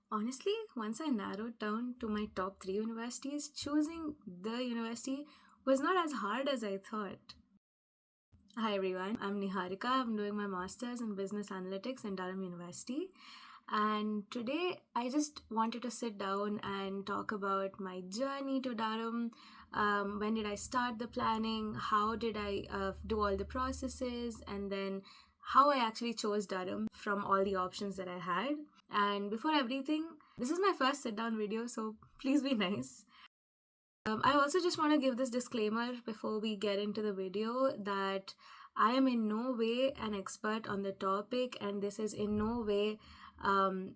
Honestly, once I narrowed down to my top three universities, choosing the university was not as hard as I thought. Hi everyone, I'm Niharika. I'm doing my master's in business analytics in Durham University. And today I just wanted to sit down and talk about my journey to Durham. When did I start the planning? How did I do all the processes? And then how I actually chose Durham from all the options that I had. And before everything, this is my first sit down video, so please be nice. I also just want to give this disclaimer before we get into the video that I am in no way an expert on the topic, and this is in no way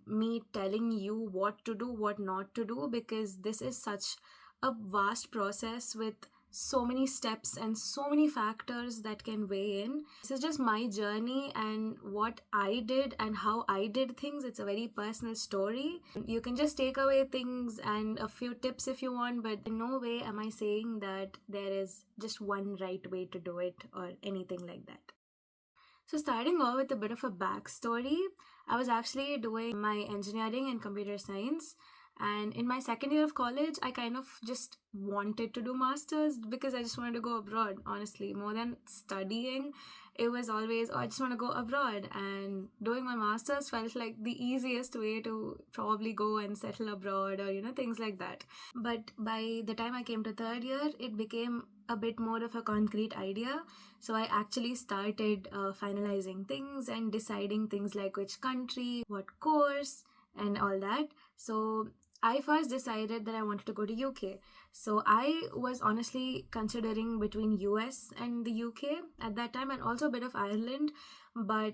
me telling you what to do, what not to do, because this is such a vast process with so many steps and so many factors that can weigh in. This is just my journey and what I did and how I did things. It's a very personal story. You can just take away things and a few tips if you want, but in no way am I saying that there is just one right way to do it or anything like that. So, starting off with a bit of a backstory, I was actually doing my engineering and computer science. And in my second year of college, I kind of just wanted to do masters because I just wanted to go abroad, honestly. More than studying, it was always, oh, I just want to go abroad. And doing my masters felt like the easiest way to probably go and settle abroad or, things like that. But by the time I came to third year, it became a bit more of a concrete idea. So I actually started finalizing things and deciding things like which country, what course, and all that. So I first decided that I wanted to go to UK. So I was honestly considering between US and the UK at that time, and also a bit of Ireland. But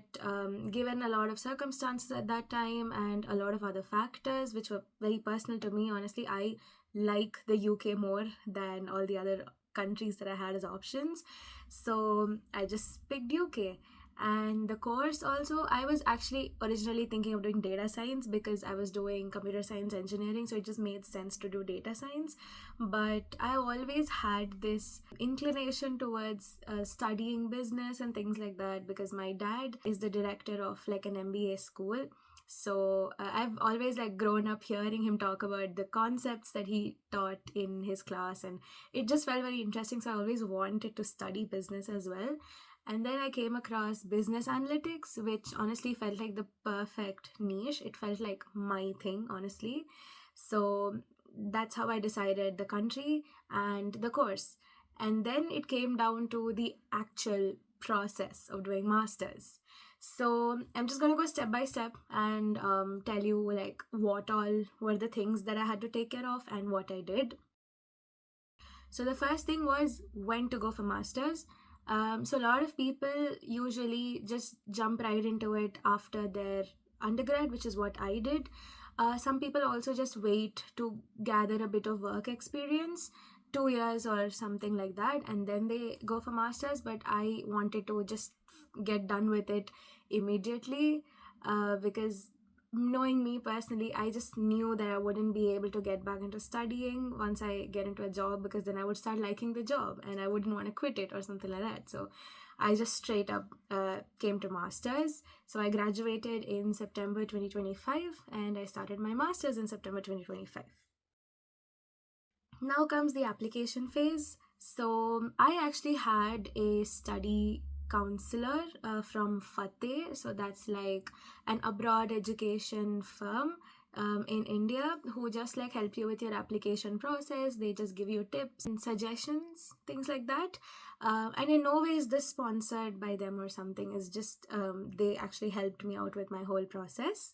given a lot of circumstances at that time and a lot of other factors which were very personal to me, honestly, I like the UK more than all the other countries that I had as options. So I just picked UK. And the course also, I was actually originally thinking of doing data science because I was doing computer science engineering, so it just made sense to do data science. But I always had this inclination towards studying business and things like that because my dad is the director of like an MBA school. So I've always like grown up hearing him talk about the concepts that he taught in his class, and it just felt very interesting. So I always wanted to study business as well. And then I came across business analytics, which honestly felt like the perfect niche. It felt like my thing, honestly. So that's how I decided the country and the course. And then it came down to the actual process of doing masters. So I'm just gonna go step by step and tell you like what all were the things that I had to take care of and what I did. So the first thing was when to go for masters. So a lot of people usually just jump right into it after their undergrad, which is what I did. Some people also just wait to gather a bit of work experience, 2 years or something like that, and then they go for masters. But I wanted to just get done with it immediately because knowing me personally, I just knew that I wouldn't be able to get back into studying once I get into a job because then I would start liking the job and I wouldn't want to quit it or something like that. So I just straight up came to masters. So I graduated in September 2025 and I started my masters in September 2025. Now comes the application phase. So I actually had a study counselor from Fateh. So that's like an abroad education firm in India who just like help you with your application process. They just give you tips and suggestions, things like that. And in no way is this sponsored by them or something. It's just they actually helped me out with my whole process.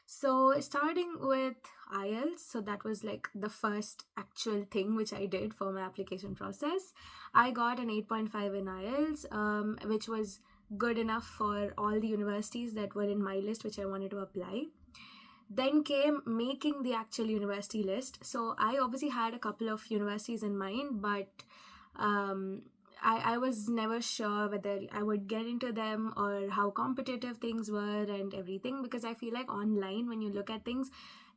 So, starting with IELTS, so that was like the first actual thing which I did for my application process. I got an 8.5 in IELTS, which was good enough for all the universities that were in my list, which I wanted to apply. Then came making the actual university list. So, I obviously had a couple of universities in mind, but um, I was never sure whether I would get into them or how competitive things were and everything, because I feel like online, when you look at things,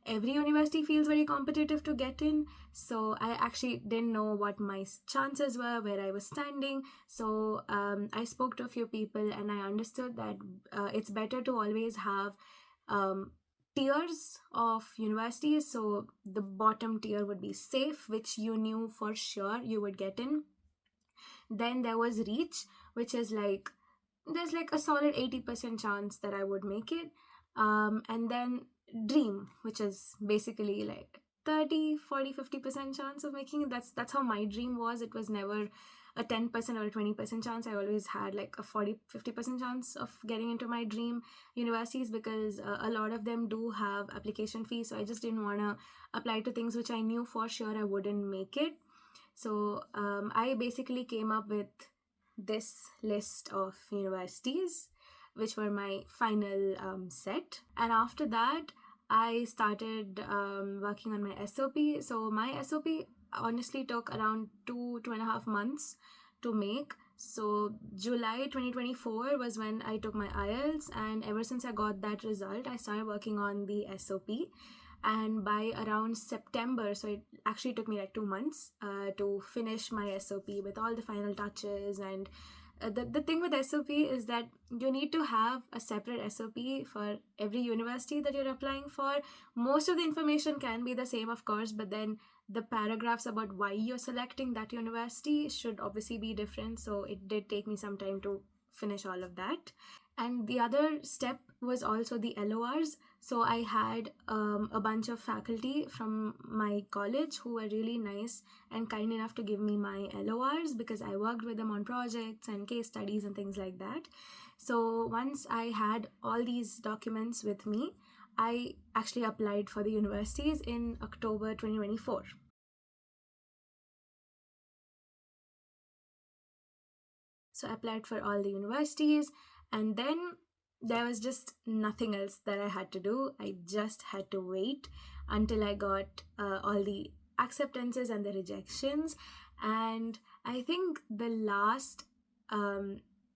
every university feels very competitive to get in. So I actually didn't know what my chances were, where I was standing. So I spoke to a few people and I understood that it's better to always have tiers of universities. So the bottom tier would be safe, which you knew for sure you would get in. Then there was reach, which is like there's like a solid 80% chance that I would make it. And then dream, which is basically like 30, 40, 50% chance of making it. That's how my dream was. It was never a 10% or a 20% chance. I always had like a 40, 50% chance of getting into my dream universities, because a lot of them do have application fees. So I just didn't want to apply to things which I knew for sure I wouldn't make it. So I basically came up with this list of universities, which were my final set. And after that, I started working on my SOP. So my SOP honestly took around 2.5 months to make. So July 2024 was when I took my IELTS, and ever since I got that result, I started working on the SOP. And by around September, so it actually took me like 2 months to finish my SOP with all the final touches. And the thing with SOP is that you need to have a separate SOP for every university that you're applying for. Most of the information can be the same, of course, but then the paragraphs about why you're selecting that university should obviously be different. So it did take me some time to finish all of that. And the other step was also the LORs. So I had a bunch of faculty from my college who were really nice and kind enough to give me my LORs, because I worked with them on projects and case studies and things like that. So once I had all these documents with me, I actually applied for the universities in October 2024. So I applied for all the universities, and then there was just nothing else that I had to do. I just had to wait until I got all the acceptances and the rejections. And I think the last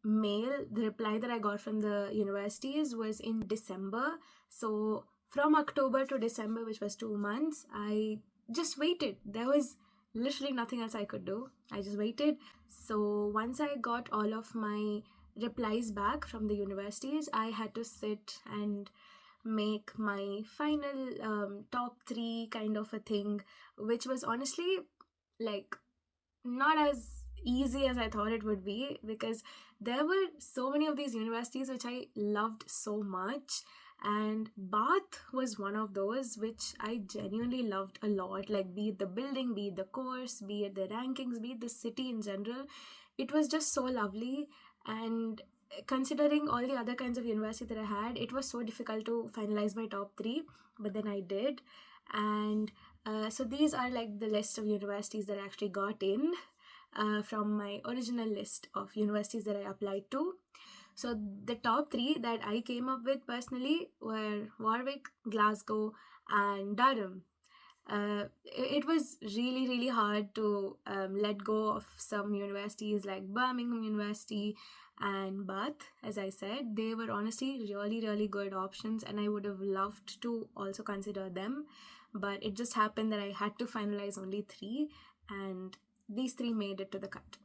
mail, the reply that I got from the universities was in December. So from October to December, which was 2 months, I just waited. There was literally nothing else I could do. I just waited. So once I got all of my replies back from the universities, I had to sit and make my final top three kind of a thing, which was honestly like not as easy as I thought it would be, because there were so many of these universities which I loved so much. And Bath was one of those which I genuinely loved a lot. Like, be it the building, be it the course, be it the rankings, be it the city in general, it was just so lovely. And considering all the other kinds of university that I had, it was so difficult to finalize my top three, but then I did. And so these are like the list of universities that I actually got in from my original list of universities that I applied to. So the top three that I came up with personally were Warwick, Glasgow, and Durham. It was really, really hard to let go of some universities like Birmingham University and Bath. As I said, they were honestly really, really good options, and I would have loved to also consider them. But it just happened that I had to finalize only three, and these three made it to the cut.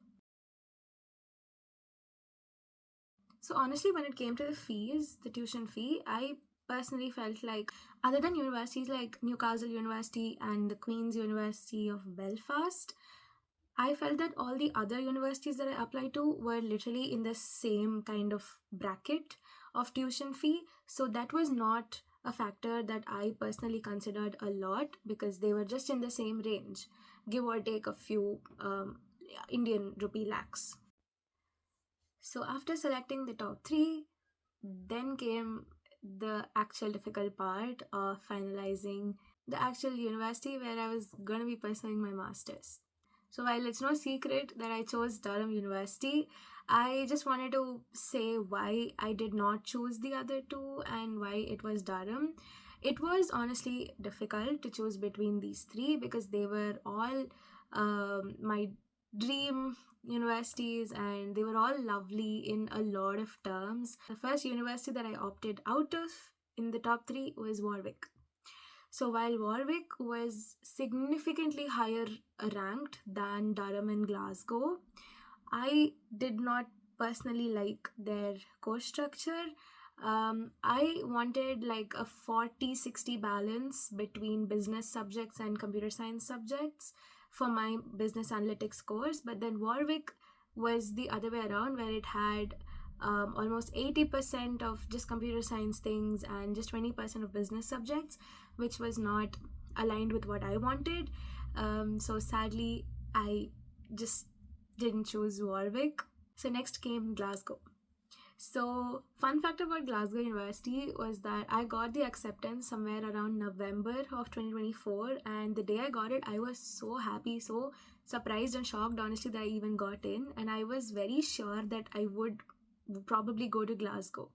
So honestly, when it came to the fees, the tuition fee, I personally felt like, other than universities like Newcastle University and the Queen's University of Belfast, I felt that all the other universities that I applied to were literally in the same kind of bracket of tuition fee. So that was not a factor that I personally considered a lot, because they were just in the same range, give or take a few Indian rupee lakhs. So after selecting the top three, then came the actual difficult part of finalizing the actual university where I was going to be pursuing my master's. So while it's no secret that I chose Durham University, I just wanted to say why I did not choose the other two and why it was Durham. It was honestly difficult to choose between these three, because they were all my dream universities, and they were all lovely in a lot of terms. The first university that I opted out of in the top three was Warwick. So while Warwick was significantly higher ranked than Durham and Glasgow, I did not personally like their course structure. I wanted like a 40-60 balance between business subjects and computer science subjects for my business analytics course, but then Warwick was the other way around, where it had almost 80% of just computer science things and just 20% of business subjects, which was not aligned with what I wanted. So sadly, I just didn't choose Warwick. So next came Glasgow. So, fun fact about Glasgow University was that I got the acceptance somewhere around November of 2024, and the day I got it, I was so happy, so surprised and shocked, honestly, that I even got in, and I was very sure that I would probably go to Glasgow.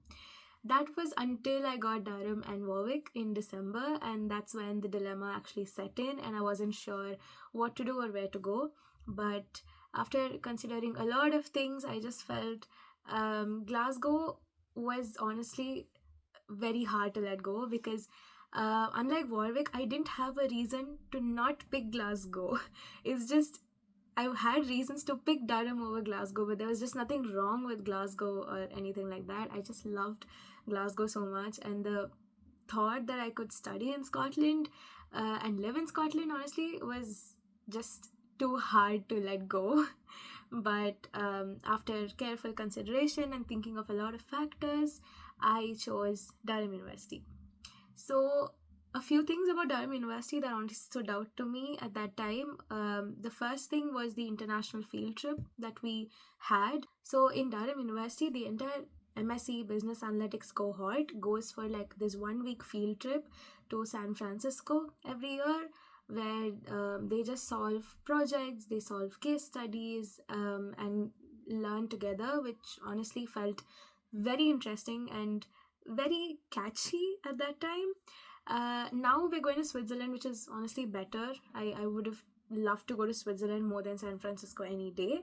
That was until I got Durham and Warwick in December, and that's when the dilemma actually set in, and I wasn't sure what to do or where to go. But after considering a lot of things, I just felt Glasgow was honestly very hard to let go, because unlike Warwick, I didn't have a reason to not pick Glasgow. It's just I had reasons to pick Durham over Glasgow, but there was just nothing wrong with Glasgow or anything like that. I just loved Glasgow so much, and the thought that I could study in Scotland and live in Scotland, honestly, was just too hard to let go. But after careful consideration and thinking of a lot of factors, I chose Durham University. So, a few things about Durham University that honestly stood out to me at that time. The first thing was the international field trip that we had. So, in Durham University, the entire MSc Business Analytics cohort goes for like this 1 week field trip to San Francisco every year, where they just solve projects, they solve case studies, and learn together, which honestly felt very interesting and very catchy at that time. Now we're going to Switzerland, which is honestly better. I would have loved to go to Switzerland more than San Francisco any day.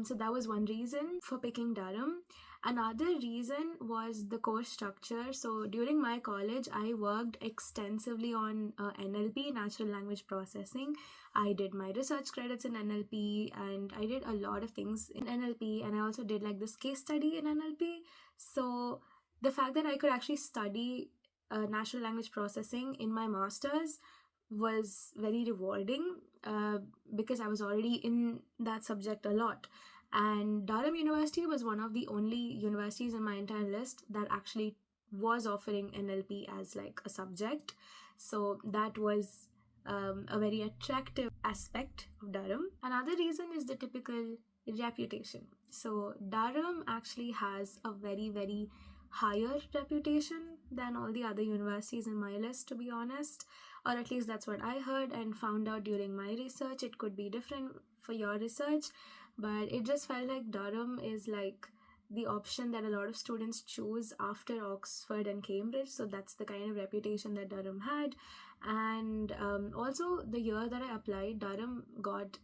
So that was one reason for picking Durham. Another reason was the course structure. So during my college, I worked extensively on NLP, natural language processing. I did my research credits in NLP, and I did a lot of things in NLP, and I also did like this case study in NLP. So the fact that I could actually study natural language processing in my master's was very rewarding, because I was already in that subject a lot. And Durham University was one of the only universities in my entire list that actually was offering NLP as like a subject. So that was a very attractive aspect of Durham. Another reason is the typical reputation. So Durham actually has a very, very higher reputation than all the other universities in my list, to be honest, or at least that's what I heard and found out during my research. It could be different for your research, but it just felt like Durham is like the option that a lot of students choose after Oxford and Cambridge. So that's the kind of reputation that Durham had. And also, the year that I applied, Durham got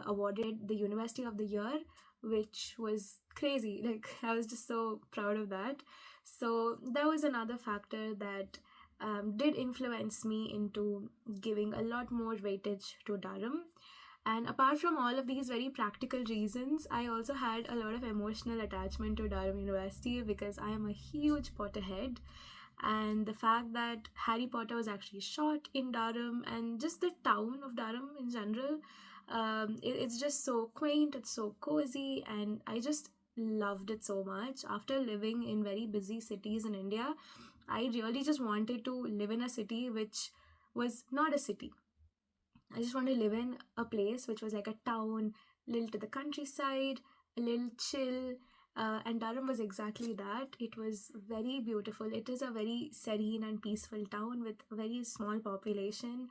awarded the University of the Year, which was crazy. Like, I was just so proud of that. So that was another factor that did influence me into giving a lot more weightage to Durham. And apart from all of these very practical reasons, I also had a lot of emotional attachment to Durham University, because I am a huge Potterhead. And the fact that Harry Potter was actually shot in Durham, and just the town of Durham in general, it's just so quaint, it's so cozy, and I just loved it so much. After living in very busy cities in India, I really just wanted to live in a city which was not a city. I just wanted to live in a place which was like a town, little to the countryside, a little chill. And Durham was exactly that. It was very beautiful. It is a very serene and peaceful town with a very small population.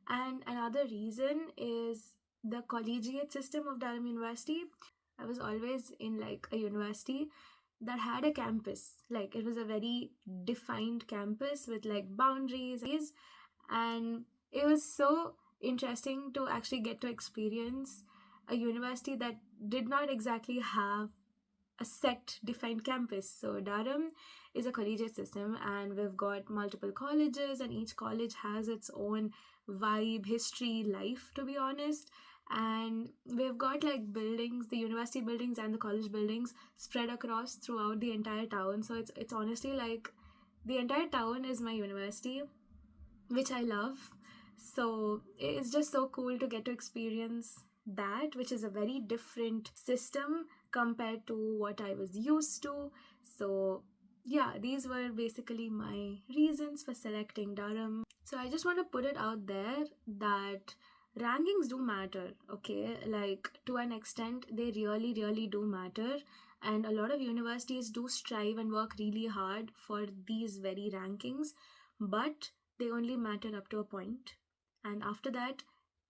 And another reason is the collegiate system of Durham University. I was always in like a university that had a campus. Like, it was a very defined campus with like boundaries, and it was so interesting to actually get to experience a university that did not exactly have a set defined campus. So Durham is a collegiate system, and we've got multiple colleges, and each college has its own vibe, history, life, to be honest. And we've got like buildings, the university buildings and the college buildings spread across throughout the entire town. So it's honestly like the entire town is my university, which I love. So it's just so cool to get to experience that, which is a very different system compared to what I was used to. So, yeah, these were basically my reasons for selecting Durham. So, I just want to put it out there that rankings do matter, okay? Like, to an extent, they really, really do matter. And a lot of universities do strive and work really hard for these very rankings. But they only matter up to a point, and after that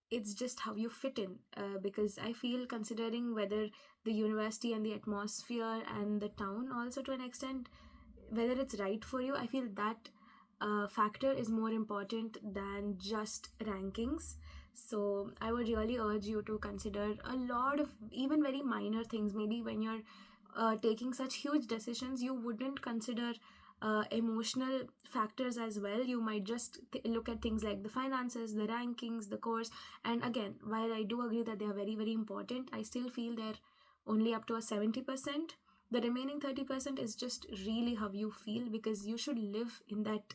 it's just how you fit in, because I feel, considering whether the university and the atmosphere and the town also to an extent, whether it's right for you, I feel that factor is more important than just rankings. So I would really urge you to consider a lot of even very minor things. Maybe when you're taking such huge decisions, you wouldn't consider emotional factors as well. You might just look at things like the finances, the rankings, the course. And again, while I do agree that they are very, very important, I still feel they're only up to a 70%. The remaining 30% is just really how you feel, because you should live in that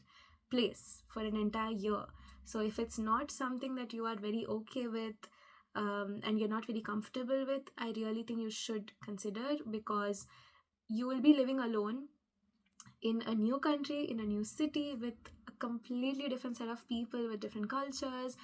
place for an entire year. So if it's not something that you are very okay with, and you're not very comfortable with, I really think you should consider, because you will be living alone in a new country, in a new city, with a completely different set of people with different cultures,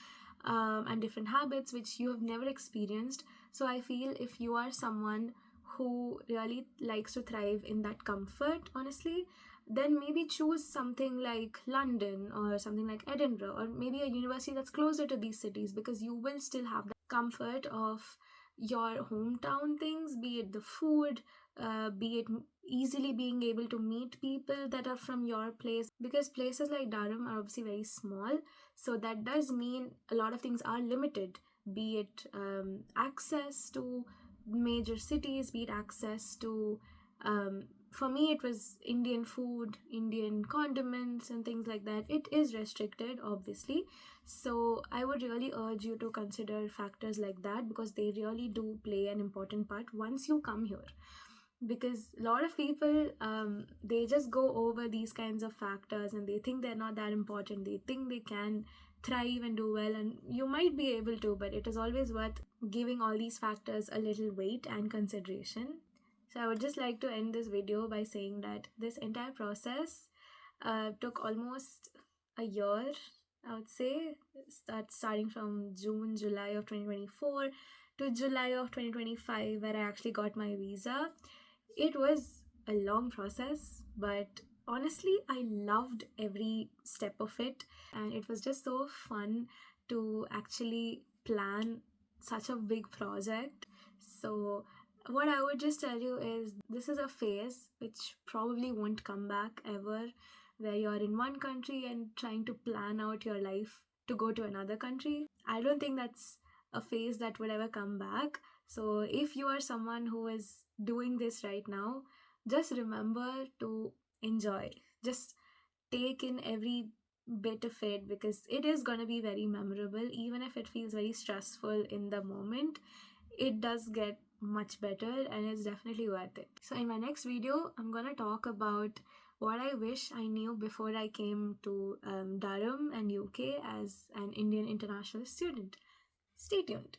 and different habits which you have never experienced. So I feel if you are someone who really likes to thrive in that comfort, honestly, then maybe choose something like London or something like Edinburgh, or maybe a university that's closer to these cities, because you will still have the comfort of your hometown things, be it the food, be it easily being able to meet people that are from your place, because places like Durham are obviously very small. So that does mean a lot of things are limited, be it access to major cities, be it access to, for me, it was Indian food, Indian condiments, and things like that. It is restricted, obviously. So I would really urge you to consider factors like that, because they really do play an important part once you come here. Because a lot of people, they just go over these kinds of factors and they think they're not that important. They think they can thrive and do well, and you might be able to, but it is always worth giving all these factors a little weight and consideration. So I would just like to end this video by saying that this entire process took almost a year, I would say, starting from June, July of 2024 to July of 2025, where I actually got my visa. It was a long process, but honestly, I loved every step of it, and it was just so fun to actually plan such a big project. So, what I would just tell you is this is a phase which probably won't come back ever, where you're in one country and trying to plan out your life to go to another country. I don't think that's a phase that would ever come back. So, if you are someone who is doing this right now, just remember to enjoy. Just take in every bit of it, because it is going to be very memorable. Even if it feels very stressful in the moment, it does get much better and it's definitely worth it. So, in my next video, I'm going to talk about what I wish I knew before I came to Durham and UK as an Indian international student. Stay tuned.